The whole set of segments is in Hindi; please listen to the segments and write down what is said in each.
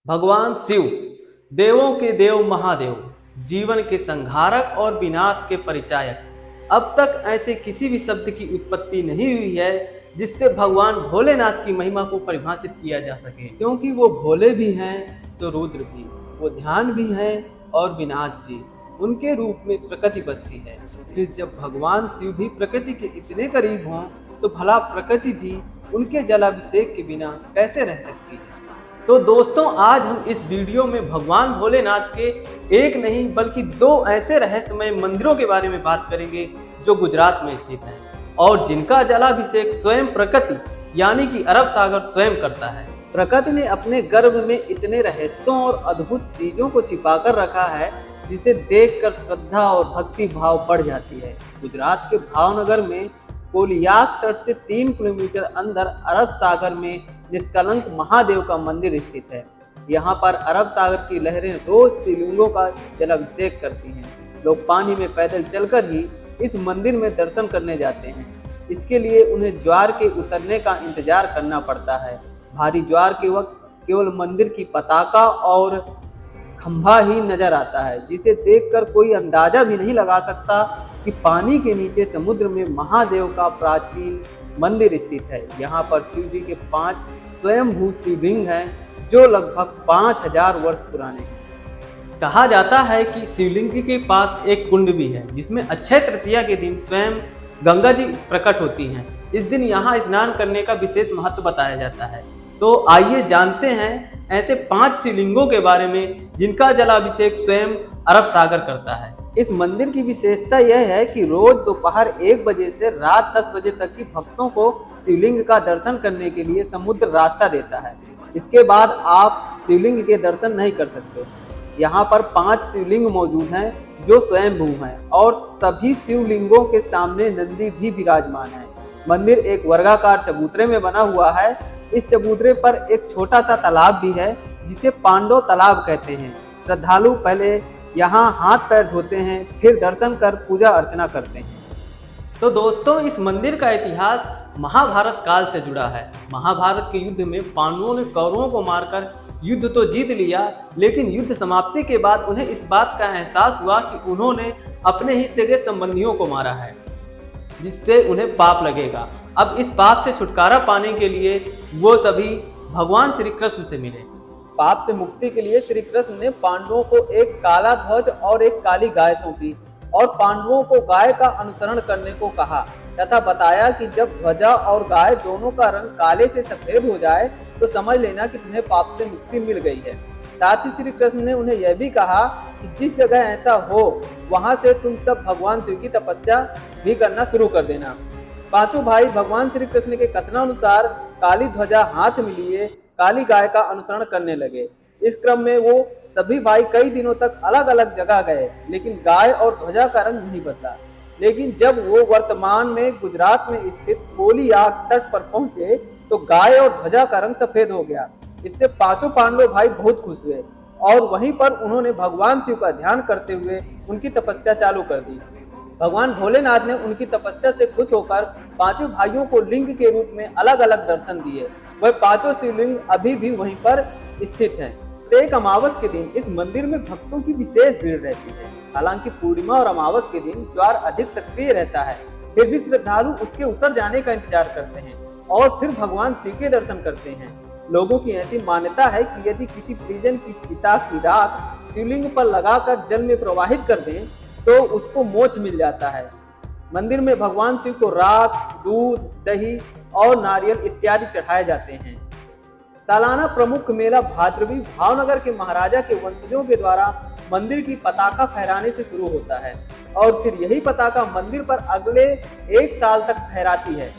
भगवान शिव, देवों के देव महादेव, जीवन के संहारक और विनाश के परिचायक। अब तक ऐसे किसी भी शब्द की उत्पत्ति नहीं हुई है जिससे भगवान भोलेनाथ की महिमा को परिभाषित किया जा सके, क्योंकि वो भोले भी हैं तो रुद्र भी, वो ध्यान भी हैं और विनाश भी। उनके रूप में प्रकृति बसती है। फिर जब भगवान शिव भी प्रकृति के इतने करीब हों तो भला प्रकृति भी उनके जलाभिषेक के बिना कैसे रह सकती है। तो दोस्तों, आज हम इस वीडियो में भगवान भोलेनाथ के एक नहीं बल्कि दो ऐसे रहस्यमय मंदिरों के बारे में बात करेंगे जो गुजरात में स्थित हैं और जिनका जलाभिषेक स्वयं प्रकृति यानी कि अरब सागर स्वयं करता है। प्रकृति ने अपने गर्भ में इतने रहस्यों और अद्भुत चीजों को छिपाकर रखा है जिसे देखकर श्रद्धा और भक्ति भाव बढ़ जाती है। गुजरात के भावनगर में कोलियाक तट से 3 किलोमीटर अंदर अरब सागर में निष्कलंक महादेव का मंदिर स्थित है। यहाँ पर अरब सागर की लहरें रोज शिवलिंगों का जलाभिषेक करती हैं। लोग पानी में पैदल चलकर ही इस मंदिर में दर्शन करने जाते हैं। इसके लिए उन्हें ज्वार के उतरने का इंतजार करना पड़ता है। भारी ज्वार के वक्त केवल मंदिर की पताका और खंभा ही नजर आता है, जिसे देखकर कोई अंदाजा भी नहीं लगा सकता कि पानी के नीचे समुद्र में महादेव का प्राचीन मंदिर स्थित है। यहाँ पर शिव जी के 5 स्वयंभू शिवलिंग हैं जो लगभग 5000 वर्ष पुराने हैं। कहा जाता है कि शिवलिंग के पास एक कुंड भी है जिसमें अक्षय तृतीया के दिन स्वयं गंगा जी प्रकट होती हैं। इस दिन यहाँ स्नान करने का विशेष महत्व बताया जाता है। तो आइए जानते हैं ऐसे 5 शिवलिंगों के बारे में जिनका जलाभिषेक स्वयं अरब सागर करता है। इस मंदिर की विशेषता यह है कि रोज दोपहर 1 बजे से रात 10 बजे तक ही भक्तों को शिवलिंग का दर्शन करने के लिए समुद्र रास्ता देता है। इसके बाद आप शिवलिंग के दर्शन नहीं कर सकते। यहाँ पर 5 शिवलिंग मौजूद हैं जो स्वयंभू हैं और सभी शिवलिंगों के सामने नंदी भी विराजमान है। मंदिर एक वर्गाकार चबूतरे में बना हुआ है। इस चबूतरे पर एक छोटा सा तालाब भी है जिसे पांडव तालाब कहते हैं। श्रद्धालु पहले यहाँ हाथ पैर धोते हैं, फिर दर्शन कर पूजा अर्चना करते हैं। तो दोस्तों, इस मंदिर का इतिहास महाभारत काल से जुड़ा है। महाभारत के युद्ध में पांडवों ने कौरवों को मारकर युद्ध तो जीत लिया, लेकिन युद्ध समाप्ति के बाद उन्हें इस बात का एहसास हुआ कि उन्होंने अपने ही सगे संबंधियों को मारा है, जिससे उन्हें पाप लगेगा। अब इस पाप से छुटकारा पाने के लिए वो सभी भगवान श्री कृष्ण से मिले। पाप से मुक्ति के लिए श्री कृष्ण ने पांडवों को एक काला ध्वज और एक काली गाय सौंपी और पांडवों को गाय का अनुसरण करने को कहा तथा बताया कि जब ध्वजा और गाय दोनों का रंग काले से सफेद हो जाए तो समझ लेना कि तुम्हें पाप से मुक्ति मिल गई है। साथ ही श्री कृष्ण ने उन्हें यह भी कहा कि जिस जगह ऐसा हो वहां से तुम सब भगवान शिव की तपस्या भी करना शुरू कर देना। पांचों भाई भगवान श्री कृष्ण के कथनानुसार काली ध्वजा हाथ में लिए काली गाय का अनुसरण करने लगे। इस क्रम में वो सभी भाई कई दिनों तक अलग अलग जगह गए, लेकिन गाय और ध्वजा का रंग नहीं बदला। लेकिन जब वो वर्तमान में गुजरात में स्थित कोलियाक तट पर पहुंचे तो गाय और ध्वजा का रंग सफेद हो गया। इससे पांचों पांडव भाई बहुत खुश हुए और वहीं पर उन्होंने भगवान शिव का ध्यान करते हुए उनकी तपस्या चालू कर दी। भगवान भोलेनाथ ने उनकी तपस्या से खुश होकर पांचों भाइयों को लिंग के रूप में अलग अलग दर्शन दिए। वह पांचों शिवलिंग अभी भी वहीं पर स्थित हैं। प्रत्येक अमावस के दिन इस मंदिर में भक्तों की विशेष भीड़ रहती है। हालांकि पूर्णिमा और अमावस के दिन ज्वार अधिक सक्रिय रहता है, फिर भी श्रद्धालु उसके उतर जाने का इंतजार करते हैं और फिर भगवान शिव के दर्शन करते हैं। लोगों की ऐसी मान्यता है कि यदि किसी परिजन की चिता की राख शिवलिंग पर लगाकर जल में प्रवाहित कर दें तो उसको मोक्ष मिल जाता है। मंदिर में भगवान शिव को राख, दूध, दही और नारियल इत्यादि चढ़ाए जाते हैं। सालाना प्रमुख मेला भाद्रवी भावनगर के महाराजा के वंशजों के द्वारा मंदिर की पताका फहराने से शुरू होता है और फिर यही पताका मंदिर पर अगले 1 साल तक फहराती है।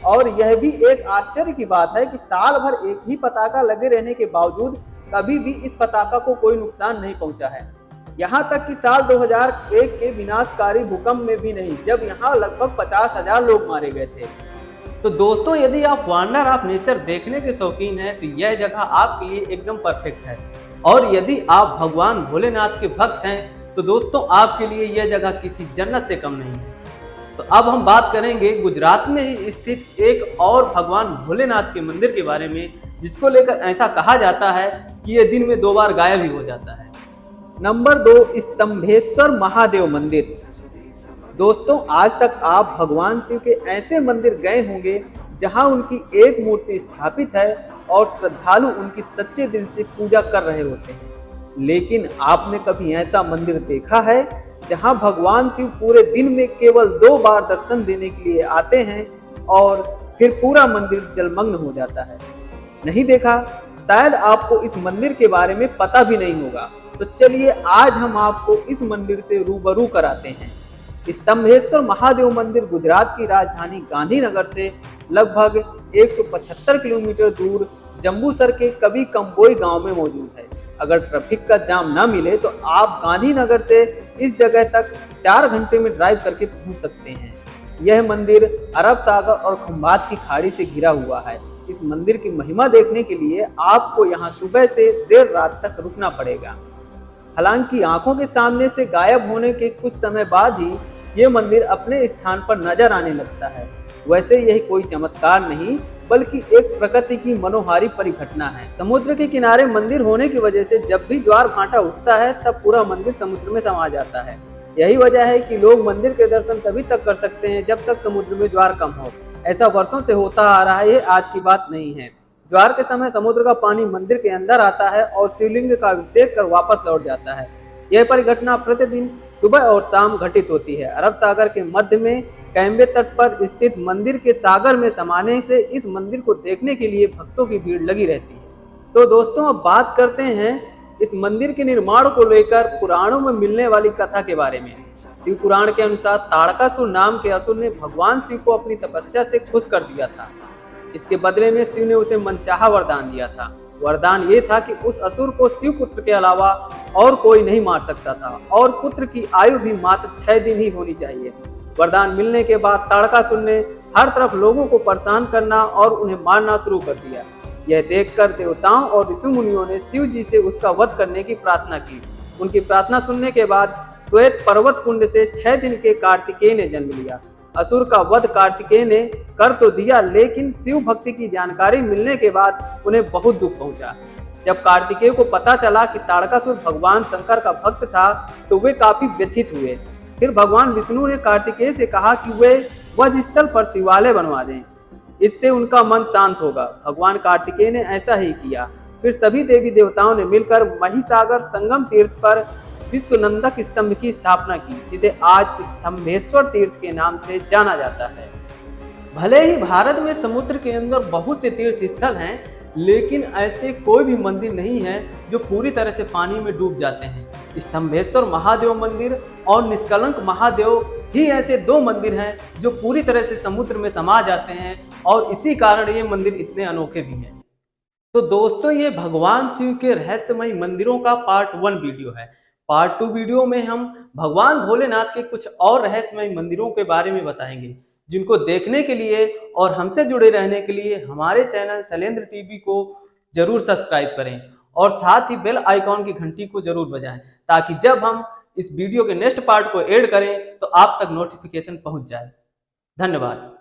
और यह भी एक आश्चर्य की बात है कि साल भर एक ही पताका लगे रहने के बावजूद कभी भी इस पताका को कोई नुकसान नहीं पहुंचा है। यहाँ तक कि साल 2001 के विनाशकारी भूकंप में भी नहीं, जब यहाँ लगभग 50,000 लोग मारे गए थे। तो दोस्तों, यदि आप वंडर ऑफ नेचर देखने के शौकीन हैं तो यह जगह आपके लिए एकदम परफेक्ट है। और यदि आप भगवान भोलेनाथ के भक्त हैं तो दोस्तों आपके लिए यह जगह किसी जन्नत से कम नहीं है। तो अब हम बात करेंगे गुजरात में ही स्थित एक और भगवान भोलेनाथ के मंदिर के बारे में जिसको लेकर ऐसा कहा जाता है कि ये दिन में 2 बार गायब ही हो जाता है। नंबर 2, स्तंभेश्वर महादेव मंदिर। दोस्तों, आज तक आप भगवान शिव के ऐसे मंदिर गए होंगे जहां उनकी एक मूर्ति स्थापित है और श्रद्धालु उनकी सच्चे दिल से पूजा कर रहे होते हैं। लेकिन आपने कभी ऐसा मंदिर देखा है जहां भगवान शिव पूरे दिन में केवल 2 बार दर्शन देने के लिए आते हैं और फिर पूरा मंदिर जलमग्न हो जाता है? नहीं देखा? शायद आपको इस मंदिर के बारे में पता भी नहीं होगा। तो चलिए आज हम आपको इस मंदिर से रूबरू कराते हैं। स्तंभेश्वर महादेव मंदिर गुजरात की राजधानी गांधीनगर से लगभग 175 किलोमीटर दूर जंबूसर के कभी कंबोई गांव में मौजूद है। अगर ट्रैफिक का जाम ना मिले तो आप गांधीनगर से इस जगह तक 4 घंटे में ड्राइव करके पहुंच सकते हैं। यह मंदिर अरब सागर और खंबात की खाड़ी से घिरा हुआ है। इस मंदिर की महिमा देखने के लिए आपको यहाँ सुबह से देर रात तक रुकना पड़ेगा। हालांकि आंखों के सामने से गायब होने के कुछ समय बाद ही ये मंदिर अपने स्थान पर नजर आने लगता है। वैसे यह कोई चमत्कार नहीं बल्कि एक प्रकृति की मनोहारी परिघटना है। समुद्र के किनारे मंदिर होने की वजह से जब भी ज्वार भाटा उठता है तब पूरा मंदिर समुद्र में समा जाता है। यही वजह है कि लोग मंदिर के दर्शन तभी तक कर सकते हैं जब तक समुद्र में ज्वार कम हो। ऐसा वर्षों से होता आ रहा है, ये आज की बात नहीं है। ज्वार के समय समुद्र का पानी मंदिर के अंदर आता है और शिवलिंग का अभिषेक कर वापस लौट जाता है। यह परिघटना प्रतिदिन सुबह और शाम घटित होती है। अरब सागर के मध्य में कैम्बे तट पर स्थित मंदिर के सागर में समाने से इस मंदिर को देखने के लिए भक्तों की भीड़ लगी रहती है। तो दोस्तों, अब बात करते हैं इस मंदिर के निर्माण को लेकर पुराणों में मिलने वाली कथा के बारे में। शिव पुराण के अनुसार ताड़कासुर नाम के असुर ने भगवान शिव को अपनी तपस्या से खुश कर दिया था। इसके बदले में शिव ने उसे मनचाहा वरदान दिया था। वरदान ये था कि उस असुर को शिव पुत्र के अलावा और कोई नहीं मार सकता था और पुत्र की आयु भी मात्र 6 दिन ही होनी चाहिए। वरदान मिलने के बाद ताड़कासुर ने हर तरफ लोगों को परेशान करना और उन्हें मारना शुरू कर दिया। यह देखकर देवताओं और ऋषि मुनियों ने शिव जी से उसका वध करने की प्रार्थना की। उनकी प्रार्थना सुनने के बाद श्वेत पर्वत कुंड से 6 दिन के कार्तिकेय ने जन्म लिया। असुर का वध कार्तिकेय ने कर तो दिया, लेकिन शिव भक्ति की जानकारी मिलने के बाद उन्हें बहुत दुख पहुंचा। जब कार्तिकेय को पता चला कि ताड़कासुर भगवान शंकर का भक्त था तो वे काफी व्यथित हुए। फिर भगवान विष्णु ने कार्तिकेय से कहा कि वे वध स्थल पर शिवालय बनवा दें, इससे उनका मन शांत होगा। भगवान कार्तिकेय ने ऐसा ही किया। फिर सभी देवी देवताओं ने मिलकर महिसागर संगम तीर्थ पर विश्वनंदक स्तंभ की स्थापना की, जिसे आज स्तंभेश्वर तीर्थ के नाम से जाना जाता है। भले ही भारत में समुद्र के अंदर बहुत से तीर्थ स्थल हैं, लेकिन ऐसे कोई भी मंदिर नहीं है जो पूरी तरह से पानी में डूब जाते हैं। स्तंभेश्वर महादेव मंदिर और निष्कलंक महादेव ही ऐसे 2 मंदिर हैं जो पूरी तरह से समुद्र में समा जाते हैं और इसी कारण ये मंदिर इतने अनोखे भी हैं। तो दोस्तों, ये भगवान शिव के रहस्यमय मंदिरों का पार्ट 1 वीडियो है। पार्ट 2 वीडियो में हम भगवान भोलेनाथ के कुछ और रहस्यमय मंदिरों के बारे में बताएंगे, जिनको देखने के लिए और हमसे जुड़े रहने के लिए हमारे चैनल शैलेंद्र टीवी को जरूर सब्सक्राइब करें और साथ ही बेल आइकॉन की घंटी को जरूर बजाएं, ताकि जब हम इस वीडियो के नेक्स्ट पार्ट को ऐड करें तो आप तक नोटिफिकेशन पहुंच जाए। धन्यवाद।